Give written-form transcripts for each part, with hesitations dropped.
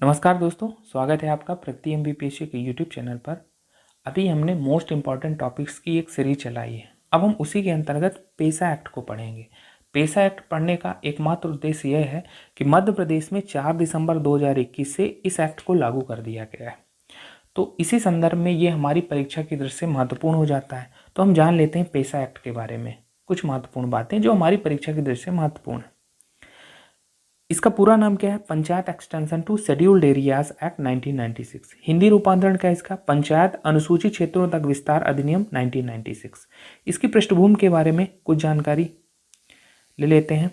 नमस्कार दोस्तों, स्वागत है आपका प्रगति एमबीपीएससी के यूट्यूब चैनल पर। अभी हमने मोस्ट इम्पॉर्टेंट टॉपिक्स की एक सीरीज चलाई है। अब हम उसी के अंतर्गत पेसा एक्ट को पढ़ेंगे। पेसा एक्ट पढ़ने का एकमात्र उद्देश्य यह है कि मध्य प्रदेश में 4 दिसंबर 2021 से इस एक्ट को लागू कर दिया गया है। तो इसी संदर्भ में ये हमारी परीक्षा की दृष्टि से महत्वपूर्ण हो जाता है। तो हम जान लेते हैं पेसा एक्ट के बारे में कुछ महत्वपूर्ण बातें जो हमारी परीक्षा की दृष्टि से महत्वपूर्ण है। इसका पूरा नाम क्या है? Panchayat extension to scheduled areas act 1996। Hindi रूपांतरण क्या है इसका? पंचायत अनुसूचित क्षेत्रों तक विस्तार अधिनियम 1996। इसकी पृष्ठभूमि के बारे में कुछ जानकारी ले लेते हैं।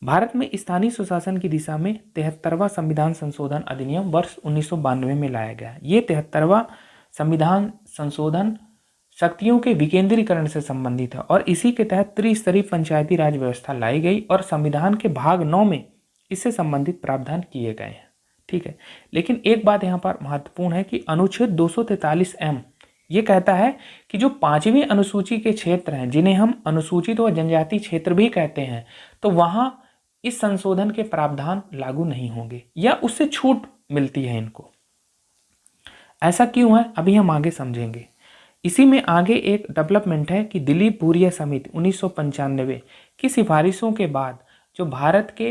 भारत में स्थानीय सुशासन की दिशा में 73वां संविधान संशोधन अधिनियम वर्ष 1992 में लाया गया। ये 73वां संविधान संशोधन शक्तियों के विकेंद्रीकरण से संबंधित है और इसी के तहत त्रिस्तरीय पंचायती राज व्यवस्था लाई गई और संविधान के भाग 9 में इससे संबंधित प्रावधान किए गए हैं। ठीक है, लेकिन एक बात यहाँ पर महत्वपूर्ण है कि अनुच्छेद 243M ये कहता है कि जो 5वीं अनुसूची के क्षेत्र हैं, जिन्हें हम अनुसूचित व जनजाति क्षेत्र भी कहते हैं, तो वहां इस संशोधन के प्रावधान लागू नहीं होंगे या उससे छूट मिलती है इनको। ऐसा क्यों है, अभी हम आगे समझेंगे। इसी में आगे एक डेवलपमेंट है कि दिलीप भूरिया समिति 1995 की सिफारिशों के बाद जो भारत के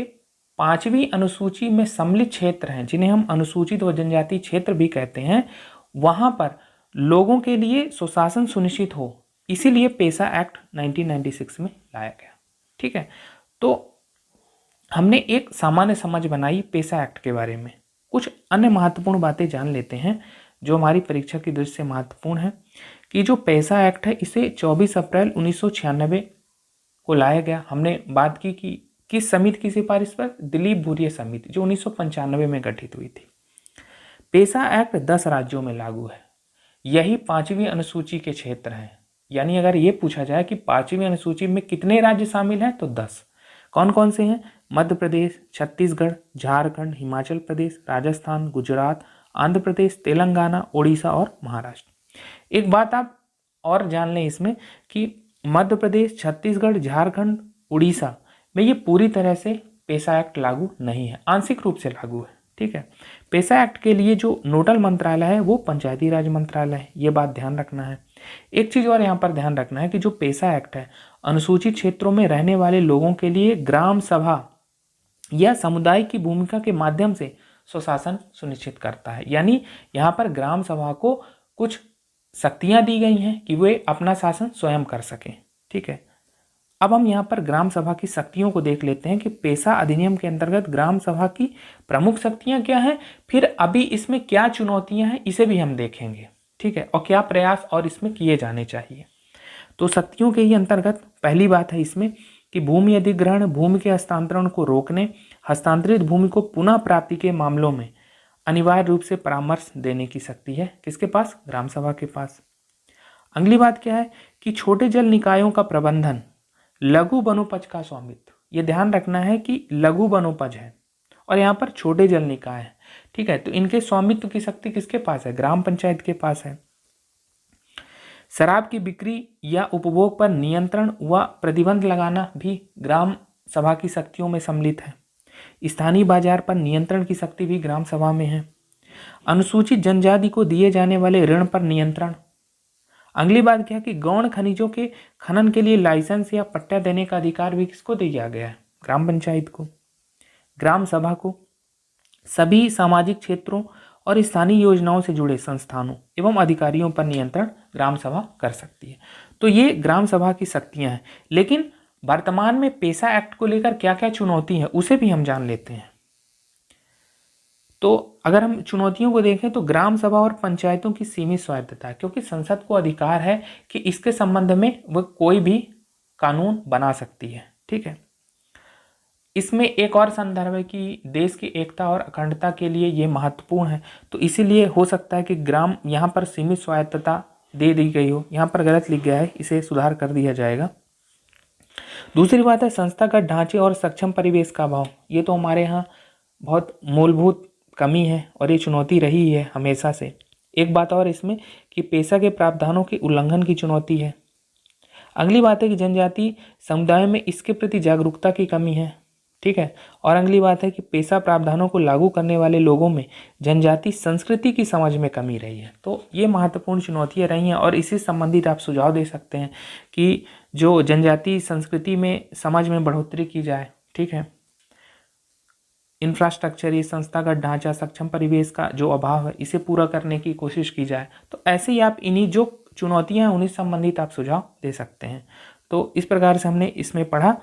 5वीं अनुसूची में सम्मिलित क्षेत्र हैं, जिन्हें हम अनुसूचित व जनजाति क्षेत्र भी कहते हैं, वहां पर लोगों के लिए सुशासन सुनिश्चित हो, इसीलिए पेसा एक्ट 1996 में लाया गया। ठीक है, तो हमने एक सामान्य समझ बनाई पेसा एक्ट के बारे में। कुछ अन्य महत्वपूर्ण बातें जान लेते हैं जो हमारी परीक्षा की दृष्टि से महत्वपूर्ण है कि जो पेसा एक्ट है इसे 24 अप्रैल 1996 को लाया गया। हमने बात की कि किस समिति की सिफारिश पर? दिलीप भूरिया समिति, जो 1995 में गठित हुई थी। पेसा एक्ट 10 राज्यों में लागू है। यही 5वीं अनुसूची के क्षेत्र हैं। यानी अगर ये पूछा जाए कि 5वीं अनुसूची में कितने राज्य शामिल हैं, तो 10। कौन कौन से हैं? मध्य प्रदेश, छत्तीसगढ़, झारखंड, हिमाचल प्रदेश, राजस्थान, गुजरात, आंध्र प्रदेश, तेलंगाना, ओडिशा और महाराष्ट्र। एक बात आप और जान लें इसमें कि मध्य प्रदेश, छत्तीसगढ़, झारखंड, उड़ीसा में ये पूरी तरह से पेसा एक्ट लागू नहीं है, आंशिक रूप से लागू है। ठीक है, पेसा एक्ट के लिए जो नोडल मंत्रालय है वो पंचायती राज मंत्रालय है, ये बात ध्यान रखना है। एक चीज और यहाँ पर ध्यान रखना है कि जो पेसा एक्ट है अनुसूचित क्षेत्रों में रहने वाले लोगों के लिए ग्राम सभा या समुदाय की भूमिका के माध्यम से सुशासन सुनिश्चित करता है। यानी यहाँ पर ग्राम सभा को कुछ शक्तियां दी गई हैं कि वे अपना शासन स्वयं कर सकें। ठीक है, अब हम यहाँ पर ग्राम सभा की शक्तियों को देख लेते हैं कि पेसा अधिनियम के अंतर्गत ग्राम सभा की प्रमुख शक्तियां क्या हैं, फिर अभी इसमें क्या चुनौतियां हैं इसे भी हम देखेंगे। ठीक है, और क्या प्रयास और इसमें किए जाने चाहिए। तो शक्तियों के ही अंतर्गत पहली बात है इसमें कि भूमि अधिग्रहण, भूमि के हस्तांतरण को रोकने, हस्तांतरित भूमि को पुनः प्राप्ति के मामलों में अनिवार्य रूप से परामर्श देने की शक्ति है किसके पास? ग्राम सभा के पास। अगली बात क्या है कि छोटे जल निकायों का प्रबंधन, लघु वनोपज का स्वामित्व। ये ध्यान रखना है कि लघु वनोपज है और यहाँ पर छोटे जल निकाय है। ठीक है, तो इनके स्वामित्व की शक्ति किसके पास है? ग्राम पंचायत के पास है। शराब की बिक्री या उपभोग पर नियंत्रण व प्रतिबंध लगाना भी ग्राम सभा की शक्तियों में सम्मिलित है। स्थानीय बाजार पर नियंत्रण की शक्ति भी ग्राम सभा में है। अनुसूचित जनजाति को दिए जाने वाले ऋण पर नियंत्रण। अगली बात क्या है कि गौण खनिजों के खनन के लिए लाइसेंस या पट्टा देने का अधिकार भी किसको दिया गया है? ग्राम पंचायत को। ग्राम सभा को सभी सामाजिक क्षेत्रों और स्थानीय योजनाओं से जुड़े संस्थानों एवं अधिकारियों पर नियंत्रण ग्राम सभा कर सकती है। तो ये ग्राम सभा की शक्तियां हैं। लेकिन वर्तमान में पेसा एक्ट को लेकर क्या क्या चुनौती है उसे भी हम जान लेते हैं। तो अगर हम चुनौतियों को देखें तो ग्राम सभा और पंचायतों की सीमित स्वायत्तता, क्योंकि संसद को अधिकार है कि इसके संबंध में वह कोई भी कानून बना सकती है। ठीक है, इसमें एक और संदर्भ है कि देश की एकता और अखंडता के लिए ये महत्वपूर्ण है। तो इसीलिए हो सकता है कि ग्राम यहाँ पर सीमित स्वायत्तता दे दी गई हो, यहाँ पर गलत लिख गया है, इसे सुधार कर दिया जाएगा। दूसरी बात है संस्थागत ढांचे और सक्षम परिवेश का अभाव। ये तो हमारे यहाँ बहुत मूलभूत कमी है और ये चुनौती रही है हमेशा से। एक बात और इसमें कि पेशा के प्रावधानों के उल्लंघन की चुनौती है। अगली बात है कि जनजाति समुदाय में इसके प्रति जागरूकता की कमी है। ठीक है। और अगली बात है कि पेशा प्रावधानों को लागू करने वाले लोगों में जनजाति संस्कृति की समझ में कमी रही है। तो ये महत्वपूर्ण चुनौतियाँ रही हैं और इससे संबंधित आप सुझाव दे सकते हैं कि जो जनजाति संस्कृति में समझ में बढ़ोतरी की जाए। ठीक है। इंफ्रास्ट्रक्चर, ये संस्थागत ढांचा, सक्षम परिवेश का जो अभाव है, इसे पूरा करने की कोशिश की जाए। तो ऐसे ही आप इन्हीं जो चुनौतियां हैं उन्हीं संबंधित आप सुझाव दे सकते हैं। तो इस प्रकार से हमने इसमें पढ़ा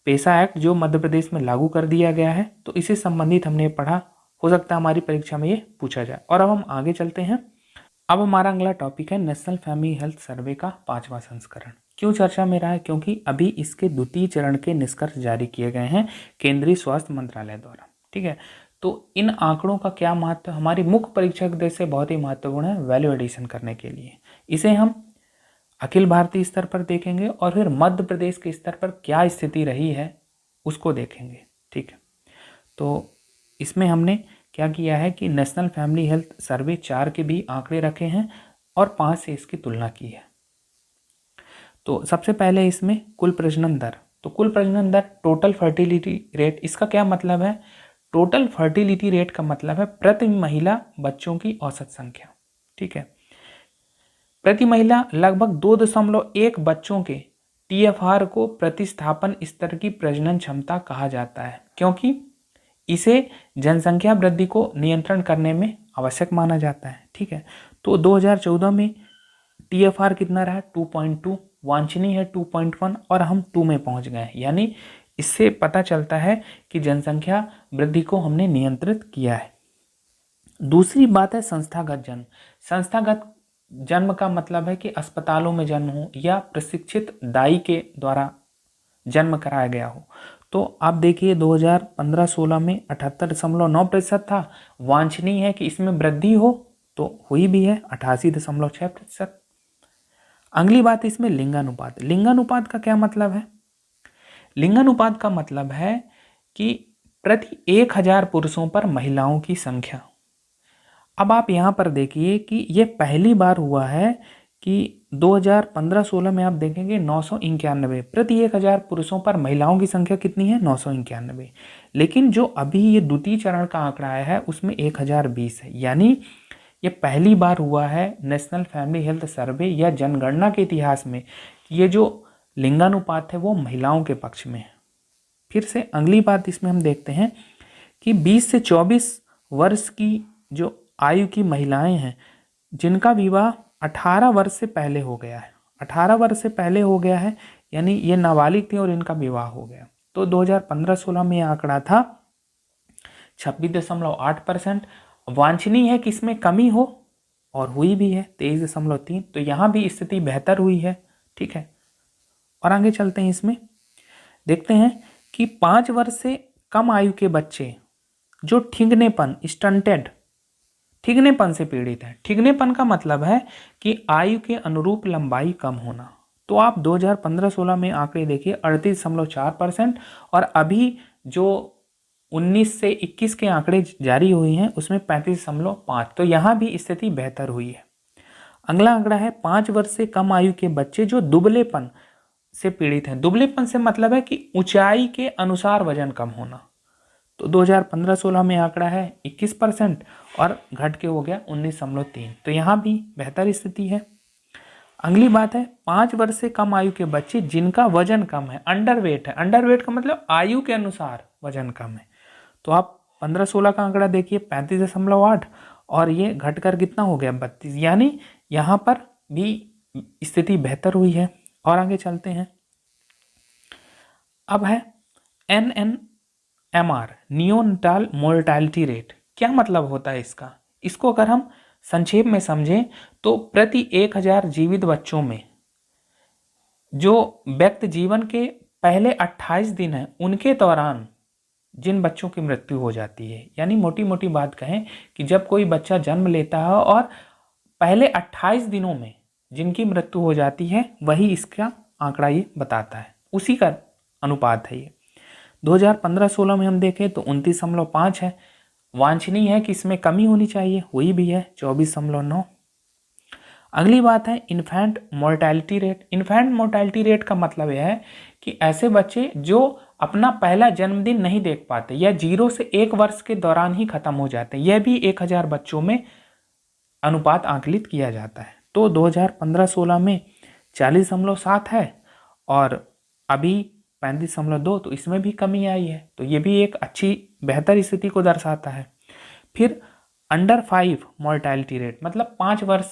पेशा एक्ट जो मध्य प्रदेश में लागू कर दिया गया है, तो इससे संबंधित हमने पढ़ा। हो सकता है हमारी परीक्षा में ये पूछा जाए। और अब हम आगे चलते हैं। अब हमारा अगला टॉपिक है नेशनल फैमिली हेल्थ सर्वे का 5वां संस्करण। क्यों चर्चा में रहा है? क्योंकि अभी इसके द्वितीय चरण के निष्कर्ष जारी किए गए हैं केंद्रीय स्वास्थ्य मंत्रालय द्वारा। ठीक है। तो इन आंकड़ों का क्या महत्व, हमारी मुख्य परीक्षा के दृष्टि से बहुत ही महत्वपूर्ण है वैल्यू एडिशन करने के लिए। इसे हम अखिल भारतीय स्तर पर देखेंगे और फिर मध्य प्रदेश के स्तर पर क्या स्थिति रही है उसको देखेंगे। ठीक है। तो इसमें हमने क्या किया है कि नेशनल फैमिली हेल्थ सर्वे 4 के भी आंकड़े रखे हैं और 5 से इसकी तुलना की है। तो सबसे पहले इसमें कुल प्रजनन दर। तो कुल प्रजनन दर टोटल फर्टिलिटी रेट, इसका क्या मतलब है? टोटल फर्टिलिटी रेट का मतलब है प्रति महिला बच्चों की औसत संख्या। ठीक है। प्रति महिला लगभग 2.1 बच्चों के TFR को प्रतिस्थापन स्तर की प्रजनन क्षमता कहा जाता है, क्योंकि इसे जनसंख्या वृद्धि को नियंत्रण करने में आवश्यक माना जाता है। ठीक है। तो 2014 में TFR कितना रहा? 2.2, वांछनीय है 2.1 और हम 2 में पहुंच गए। यानी इससे पता चलता है कि जनसंख्या वृद्धि को हमने नियंत्रित किया है। दूसरी बात है संस्थागत जन्म। संस्थागत जन्म का मतलब है कि अस्पतालों में जन्म हो या प्रशिक्षित दाई के द्वारा जन्म कराया गया हो। तो आप देखिए 2015-16 में 78.9% था। वांछनीय है कि इसमें वृद्धि हो, तो हुई भी है 88.6%। अगली बात इसमें लिंगानुपात। लिंगानुपात का क्या मतलब है? लिंगानुपात का मतलब है कि प्रति 1000 पुरुषों पर महिलाओं की संख्या। अब आप यहाँ पर देखिए कि ये पहली बार हुआ है कि 2015-16 में आप देखेंगे 991 प्रति 1000 पुरुषों पर महिलाओं की संख्या कितनी है? 991। लेकिन जो अभी ये द्वितीय चरण का आंकड़ा आया है उसमें 1020 है। यानी ये पहली बार हुआ है नेशनल फैमिली हेल्थ सर्वे या जनगणना के इतिहास में ये जो लिंगानुपात है वो महिलाओं के पक्ष में है। फिर से अगली बात इसमें हम देखते हैं कि 20 से 24 वर्ष की जो आयु की महिलाएं हैं जिनका विवाह 18 वर्ष से पहले हो गया है, 18 वर्ष से पहले हो गया है, यानी ये नाबालिग थी और इनका विवाह हो गया। तो 2015-16 में यह आंकड़ा था 26.8%। वांछनीय है कि इसमें कमी हो और हुई भी है 23.3। तो यहाँ भी स्थिति बेहतर हुई है। ठीक है। और आगे चलते हैं। इसमें देखते हैं कि 5 वर्ष से कम आयु के बच्चे जो ठिगनेपन, स्टंटेड, ठिगनेपन से पीड़ित है। ठिगनेपन का मतलब है कि आयु के अनुरूप लंबाई कम होना। तो आप 2015-16 में आंकड़े देखिए 38.4% और अभी जो 19 से 21 के आंकड़े जारी हुए हैं उसमें 35.5। तो यहाँ भी स्थिति बेहतर हुई है। अगला आंकड़ा है 5 वर्ष से कम आयु के बच्चे जो दुबलेपन से पीड़ित हैं। दुबलेपन से मतलब है कि ऊंचाई के अनुसार वजन कम होना। तो 2015-16 में आंकड़ा है 21% और घट के हो गया 19.3। तो यहाँ भी बेहतर स्थिति है। अगली बात है 5 वर्ष से कम आयु के बच्चे जिनका वजन कम है, अंडरवेट है। अंडरवेट का मतलब आयु के अनुसार वजन कम है। तो आप 15-16 का आंकड़ा देखिए 35.8 और ये घटकर कितना हो गया 32। यानी यहाँ पर भी स्थिति बेहतर हुई है। और आगे चलते हैं। अब है NNMR, नियोनटाल मोर्टालिटी रेट। क्या मतलब होता है इसका? इसको अगर हम संक्षेप में समझें तो प्रति 1000 जीवित बच्चों में जो व्यक्ति जीवन के पहले 28 दिन हैं उनके दौरान जिन बच्चों की मृत्यु हो जाती है, यानी मोटी मोटी बात कहें कि जब कोई बच्चा जन्म लेता है और पहले 28 दिनों में जिनकी मृत्यु हो जाती है वही इसका आंकड़ा ये बताता है, उसी का अनुपात है ये। 2015-16 में हम देखें तो 29.5 है। वांछनीय है कि इसमें कमी होनी चाहिए, हुई भी है 24.9। अगली बात है infant mortality rate. Infant mortality rate का मतलब यह है कि ऐसे बच्चे जो अपना पहला जन्मदिन नहीं देख पाते या 0 से 1 वर्ष के दौरान ही खत्म हो जाते हैं, यह भी 1000 बच्चों में अनुपात आंकलित किया जाता है। तो 2015-16 में 40.7 है और अभी 35.2, तो इसमें भी कमी आई है। तो ये भी एक अच्छी बेहतर स्थिति को दर्शाता है। फिर अंडर 5 मोर्टेलिटी रेट, मतलब 5 वर्ष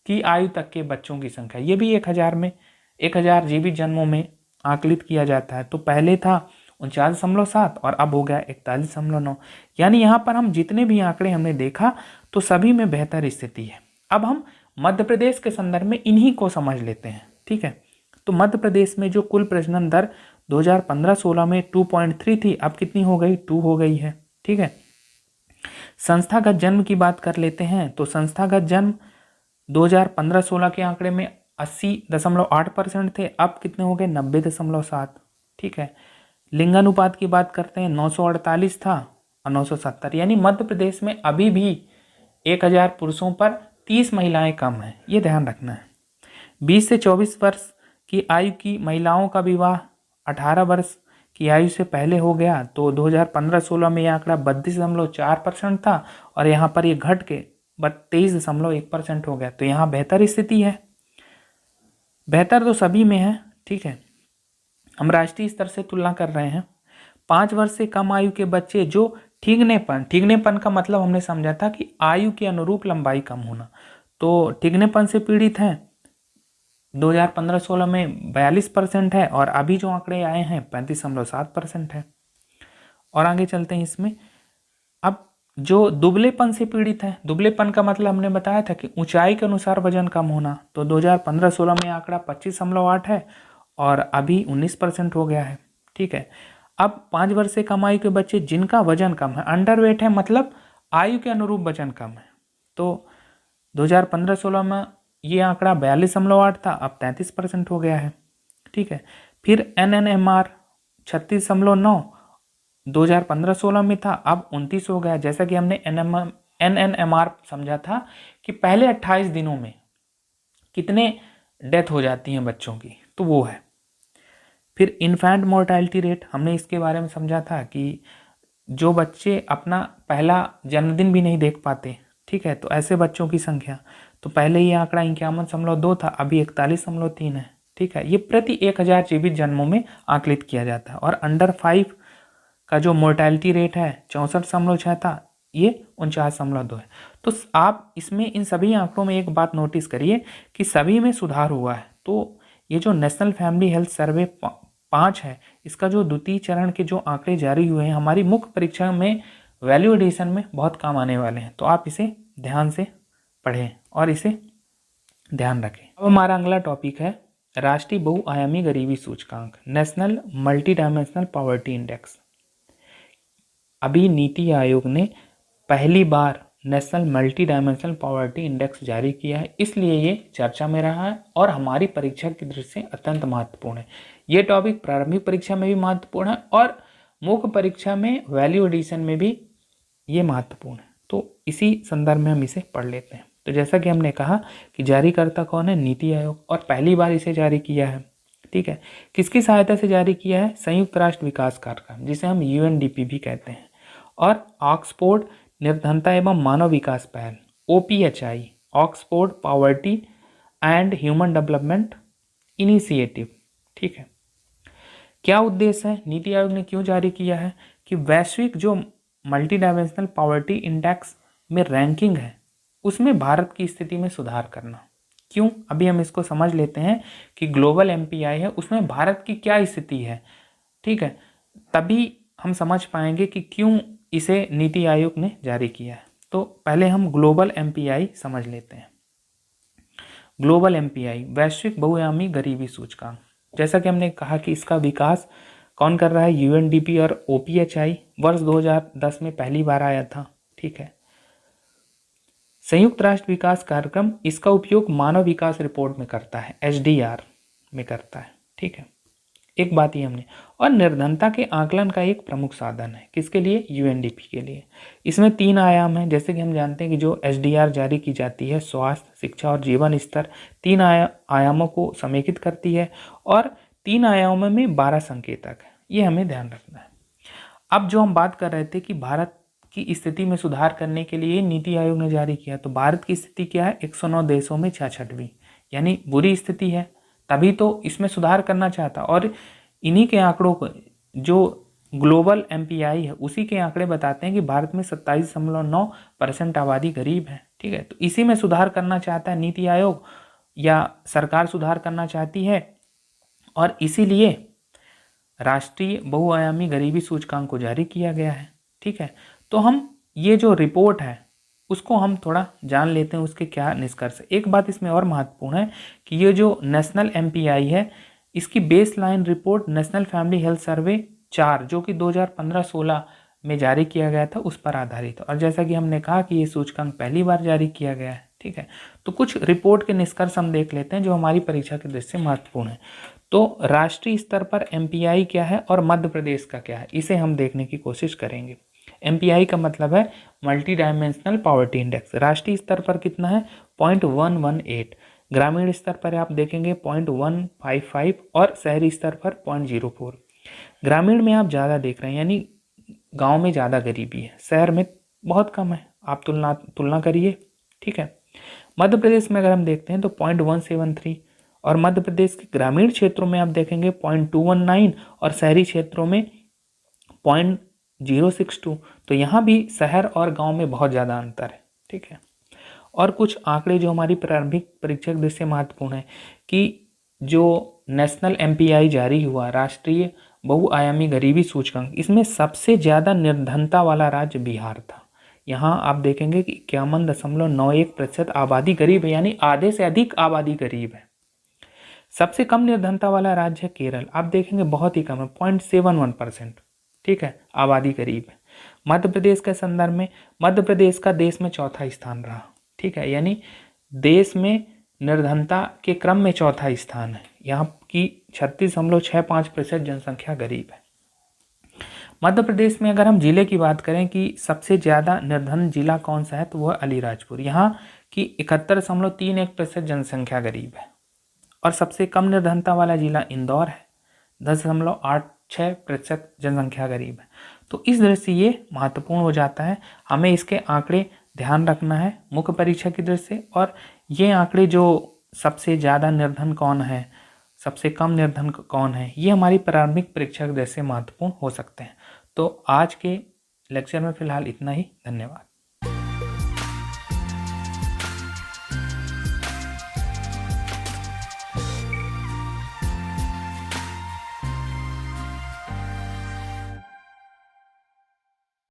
की आयु तक के बच्चों की संख्या, ये भी 1000 जीवित जन्मों में आकलित किया जाता है। तो पहले था 49.7 और अब हो गया 41.9। यानी यहाँ पर हम जितने भी आंकड़े हमने देखा तो सभी में बेहतर स्थिति है। अब हम मध्य प्रदेश के संदर्भ में इन्हीं को समझ लेते हैं। ठीक है, तो मध्य प्रदेश में जो कुल प्रजनन दर 2015-16 में 2.3 थी, अब कितनी हो गई, 2 हो गई है। ठीक है, संस्थागत जन्म की बात कर लेते हैं। तो संस्थागत जन्म 2015-16 के आंकड़े में 80.8% थे, अब कितने हो गए, 90.7। ठीक है, लिंगानुपात की बात करते हैं, 948 था और 970, यानी मध्य प्रदेश में अभी भी 1000 पुरुषों पर 30 महिलाएं कम हैं, ये ध्यान रखना है। 20 से 24 वर्ष की आयु की महिलाओं का विवाह 18 वर्ष की आयु से पहले हो गया। तो 2015-16 में यह आंकड़ा 32.4% था और यहाँ पर ये घट के 23.1% हो गया। तो यहाँ बेहतर स्थिति है, बेहतर तो सभी में है। ठीक है, हम राष्ट्रीय स्तर से तुलना कर रहे हैं। 5 वर्ष से कम आयु के बच्चे जो ठीगनेपन का मतलब हमने समझा था कि आयु के अनुरूप लंबाई कम होना, तो ठीगनेपन से पीड़ित हैं 2015-16 में 42% है और अभी जो आंकड़े आए हैं 35.7% है। और आगे चलते हैं इसमें। अब जो दुबलेपन से पीड़ित है, दुबलेपन का मतलब हमने बताया था कि ऊंचाई के अनुसार वजन कम होना, तो 2015-16 में आंकड़ा 25.8 है और अभी 19% हो गया है। ठीक है, अब 5 वर्ष से कम आयु के बच्चे जिनका वजन कम है, अंडरवेट है, मतलब आयु के अनुरूप वजन कम है, तो 2015-16 में ये आंकड़ा 42.8 था, अब 33% हो गया है। ठीक है, फिर NNMR 36.9 2015-16 में था, अब 29 हो गया। जैसा कि हमने NNMR समझा था कि पहले 28 दिनों में कितने डेथ हो जाती हैं बच्चों की, तो वो है। फिर इन्फेंट मोर्टेलिटी रेट, हमने इसके बारे में समझा था कि जो बच्चे अपना पहला जन्मदिन भी नहीं देख पाते, ठीक है, तो ऐसे बच्चों की संख्या, तो पहले ये आंकड़ा 51.2 था, अभी 41.3 है। ठीक है, ये प्रति 1000 जीवित जन्मों में आकलित किया जाता है। और अंडर 5 का जो मोर्टेलिटी रेट है 64.6 था, ये 49.2 है। तो आप इसमें इन सभी आंकड़ों में एक बात नोटिस करिए कि सभी में सुधार हुआ है। तो ये जो नेशनल फैमिली हेल्थ सर्वे 5 है, इसका जो द्वितीय चरण के जो आंकड़े जारी हुए हैं, हमारी मुख्य परीक्षा में वैल्यू एडिशन में बहुत काम आने वाले हैं। तो आप इसे ध्यान से पढ़ें और इसे ध्यान रखें। अब हमारा अगला टॉपिक है राष्ट्रीय बहुआयामी गरीबी सूचकांक, national multi dimensional poverty index. अभी नीति आयोग ने पहली बार national multi dimensional poverty index जारी किया है, इसलिए ये चर्चा में रहा है और हमारी परीक्षा की दृष्टि से अत्यंत महत्वपूर्ण है। ये टॉपिक प्रारंभिक परीक्षा में भी महत्वपूर्ण है और मुख्य परीक्षा में वैल्यू एडिशन में भी ये महत्वपूर्ण है। तो इसी संदर्भ में हम इसे पढ़ लेते हैं। तो जैसा कि हमने कहा कि जारीकर्ता कौन है, नीति आयोग, और पहली बार इसे जारी किया है। ठीक है, किसकी सहायता से जारी किया है, संयुक्त राष्ट्र विकास कार्यक्रम, जिसे हम UNDP भी कहते हैं, और ऑक्सफोर्ड निर्धनता एवं मानव विकास पहल, OPHI, Oxford poverty and human development initiative. ठीक है, क्या उद्देश्य है, नीति आयोग ने क्यों जारी किया है, कि वैश्विक जो मल्टी डायमेंशनल पॉवर्टी इंडेक्स में रैंकिंग है, उसमें भारत की स्थिति में सुधार करना। क्यों, अभी हम इसको समझ लेते हैं कि ग्लोबल MPI है, उसमें भारत की क्या स्थिति है। ठीक है, तभी हम समझ पाएंगे कि क्यों इसे नीति आयोग ने जारी किया है। तो पहले हम ग्लोबल MPI समझ लेते हैं। ग्लोबल MPI वैश्विक बहुआयामी गरीबी सूचकांक, जैसा कि हमने कहा कि इसका विकास कौन कर रहा है, UNDP और OPHI, वर्ष 2010 में पहली बार आया था। ठीक है, संयुक्त राष्ट्र विकास कार्यक्रम इसका उपयोग मानव विकास रिपोर्ट में करता है, SDR में करता है। ठीक है, एक बात ही हमने, और निर्धनता के आकलन का एक प्रमुख साधन है किसके लिए, यूएनडीपी के लिए। इसमें 3 आयाम हैं, जैसे कि हम जानते हैं कि जो एसडीआर जारी की जाती है, स्वास्थ्य, शिक्षा और जीवन स्तर, 3 आयामों को समेकित करती है और 3 आयामों में 12 संकेतक है, ये हमें ध्यान रखना है। अब जो हम बात कर रहे थे कि भारत की स्थिति में सुधार करने के लिए नीति आयोग ने जारी किया, तो भारत की स्थिति क्या है, 109 देशों में 66वीं, यानी बुरी स्थिति है, तभी तो इसमें सुधार करना चाहता। और इन्हीं के आंकड़ों को, जो ग्लोबल एमपीआई है, उसी के आंकड़े बताते हैं कि भारत में 27.9% आबादी गरीब है। ठीक है, तो इसी में सुधार करना चाहता है नीति आयोग, या सरकार सुधार करना चाहती है, और इसीलिए राष्ट्रीय बहुआयामी गरीबी सूचकांक को जारी किया गया है। ठीक है, तो हम ये जो रिपोर्ट है उसको हम थोड़ा जान लेते हैं, उसके क्या निष्कर्ष। एक बात इसमें और महत्वपूर्ण है कि ये जो नेशनल एमपीआई है, इसकी base line report national family health survey 4 जो कि 2015-16 में जारी किया गया था, उस पर आधारित है। और जैसा कि हमने कहा कि ये सूचकांक पहली बार जारी किया गया है। ठीक है, तो कुछ रिपोर्ट के निष्कर्ष हम देख लेते हैं जो हमारी परीक्षा की दृष्टि से महत्वपूर्ण है। तो राष्ट्रीय स्तर पर एमपीआई क्या है और मध्य प्रदेश का क्या है, इसे हम देखने की कोशिश करेंगे। एमपीआई का मतलब है मल्टी डायमेंशनल पॉवर्टी इंडेक्स। राष्ट्रीय स्तर पर कितना है, 0.118। ग्रामीण स्तर पर आप देखेंगे 0.155 और शहरी स्तर पर 0.04। ग्रामीण में आप ज़्यादा देख रहे हैं, यानी गांव में ज़्यादा गरीबी है, शहर में बहुत कम है। आप तुलना करिए। ठीक है, मध्य प्रदेश में अगर हम देखते हैं तो 0.173, और मध्य प्रदेश के ग्रामीण क्षेत्रों में आप देखेंगे 0.219 और शहरी क्षेत्रों में 0.062। तो यहाँ भी शहर और गांव में बहुत ज़्यादा अंतर है। ठीक है, और कुछ आंकड़े जो हमारी प्रारंभिक परीक्षा की दृष्टि से महत्वपूर्ण है कि जो नेशनल एमपीआई जारी हुआ, राष्ट्रीय बहुआयामी गरीबी सूचकांक, इसमें सबसे ज़्यादा निर्धनता वाला राज्य बिहार था। यहाँ आप देखेंगे कि 51.91% आबादी गरीब है, यानी आधे से अधिक आबादी गरीब है। सबसे कम निर्धनता वाला राज्य है केरल, आप देखेंगे बहुत ही कम है, 0.71%। ठीक है, आबादी गरीब है। मध्य प्रदेश के संदर्भ में मध्य प्रदेश का देश में चौथा स्थान रहा। ठीक है, यानी देश में निर्धनता के क्रम में चौथा स्थान है। यहाँ की 36.65% जनसंख्या गरीब है। मध्य प्रदेश में अगर हम जिले की बात करें कि सबसे ज़्यादा निर्धन जिला कौन सा है, तो वह अलीराजपुर। यहाँ की 71.31% जनसंख्या गरीब है। और सबसे कम निर्धनता वाला जिला इंदौर है, 10.86% जनसंख्या गरीब है। तो इस दृष्टि से ये महत्वपूर्ण हो जाता है, हमें इसके आंकड़े ध्यान रखना है मुख्य परीक्षा की दृष्टि से। और ये आंकड़े जो सबसे ज़्यादा निर्धन कौन है, सबसे कम निर्धन कौन है, ये हमारी प्रारंभिक परीक्षा की दृष्टि से महत्वपूर्ण हो सकते हैं। तो आज के लेक्चर में फिलहाल इतना ही। धन्यवाद।